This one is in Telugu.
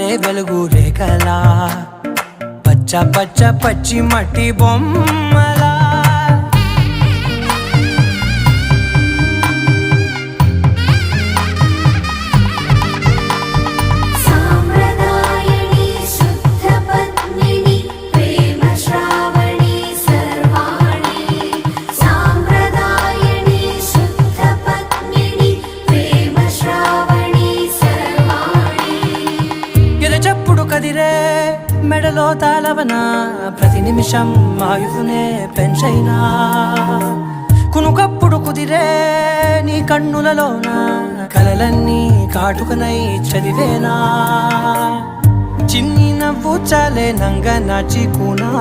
జారే వెలుగు రేఖలా పచ్చ పచ్చ పచ్చి మట్టి బొమ్మలా చెప్పుడు కదిరే మెడలో తాళవన ప్రతి నిమిషం ఆయుధునే పెంచైనా కునుకప్పుడు కుదిరే నీ కన్నులలోన కలలన్నీ కాటుకనై చదివేనా చిన్ని నవ్వు చాలే నంగ నాచి కూనా